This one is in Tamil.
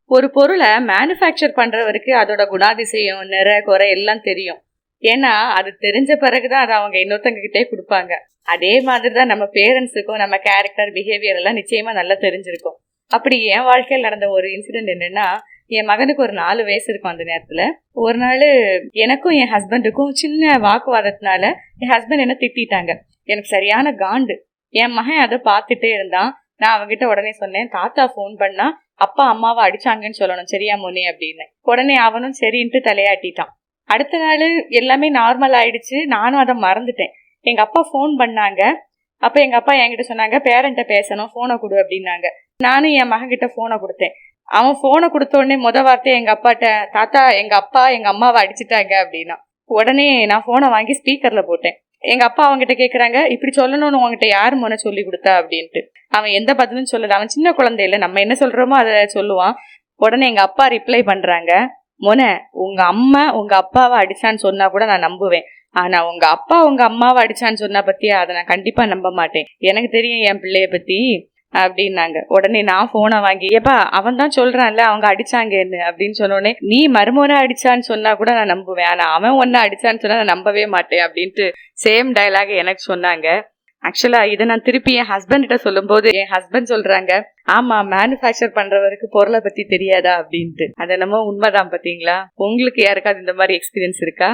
ஒரு பொருளை மேனுஃபேக்சர் பண்றவருக்கு அதோட குணாதிசயம் நிற குறை எல்லாம் தெரியும். ஏன்னா அது தெரிஞ்ச பிறகுதான் அதை அவங்க இன்னொருத்தங்க கிட்டே கொடுப்பாங்க. அதே மாதிரிதான் நம்ம பேரண்ட்ஸுக்கும் நம்ம கேரக்டர் பிஹேவியர் எல்லாம் நிச்சயமா நல்லா தெரிஞ்சிருக்கும். அப்படி என் வாழ்க்கையில் நடந்த ஒரு இன்சிடென்ட் என்னன்னா, என் மகனுக்கு ஒரு 4 வயசு இருக்கும். அந்த நேரத்துல ஒரு நாள் எனக்கும் என் ஹஸ்பண்டுக்கும் சின்ன வாக்குவாதத்தினால என் ஹஸ்பண்ட் என்ன திட்டாங்க. எனக்கு சரியான காண்டு. என் மகன் அதை பார்த்துட்டே இருந்தான். நான் அவங்கிட்ட உடனே சொன்னேன், தாத்தா போன் பண்ணா அப்பா அம்மாவை அடிச்சாங்கன்னு சொல்லணும், சரியா மோனே அப்படின்னு. உடனே அவனும் சரின்ட்டு தலையாட்டிட்டான். அடுத்த நாள் எல்லாமே நார்மல் ஆயிடுச்சு. நானும் அதை மறந்துட்டேன். எங்க அப்பா போன் பண்ணாங்க. அப்ப எங்க அப்பா என்கிட்ட சொன்னாங்க, பேரண்ட்ட பேசணும், போனை கொடு அப்படின்னாங்க. நானும் என் மகன் கிட்ட போனை கொடுத்தேன். அவன் போனை கொடுத்த உடனே வார்த்தையை எங்க அப்பாட்ட, தாத்தா எங்க அப்பா எங்க அம்மாவை அடிச்சுட்டாங்க அப்படின்னா. உடனே நான் போனை வாங்கி ஸ்பீக்கர்ல போட்டேன். எங்க அப்பா அவங்கிட்ட கேக்குறாங்க, இப்படி சொல்லணும்னு உங்ககிட்ட யாரு முன்ன சொல்லி கொடுத்தா அப்படின்ட்டு. அவன் எந்த பதிலும் சொல்லல. அவன் சின்ன குழந்தை இல்ல, நம்ம என்ன சொல்றோமோ அதை சொல்லுவான். உடனே எங்க அப்பா ரிப்ளை பண்றாங்க, மொன உங்க அம்மா உங்க அப்பாவை அடிச்சான்னு சொன்னா கூட நான் நம்புவேன். ஆனா உங்க அப்பா உங்க அம்மாவை அடிச்சான்னு சொன்னா பத்தியா அதை நான் கண்டிப்பா நம்ப மாட்டேன். எனக்கு தெரியும் என் பிள்ளைய பத்தி அப்படின்னாங்க. உடனே நான் போனை வாங்கி, ஏப்பா அவன் தான் சொல்றான்ல அவங்க அடிச்சாங்கன்னு அப்படின்னு சொன்னோடனே, நீ மருமோனை அடிச்சான்னு சொன்னா கூட நான் நம்புவேன், ஆனா அவன் ஒன்னு அடிச்சான்னு சொன்னா நான் நம்பவே மாட்டேன் அப்படின்ட்டு சேம் டயலாக் எனக்கு சொன்னாங்க. ஆக்சுவலா இதை நான் திருப்பி என் ஹஸ்பண்ட் கிட்ட சொல்லும் போது என் ஹஸ்பண்ட் சொல்றாங்க, ஆமா மேனுஃபேக்சர் பண்றவருக்கு பொருளை பத்தி தெரியாதா அப்படின்ட்டு. அது என்னமோ உண்மைதான். பாத்தீங்களா? உங்களுக்கு யாருக்காவது இந்த மாதிரி எக்ஸ்பீரியன்ஸ் இருக்கா?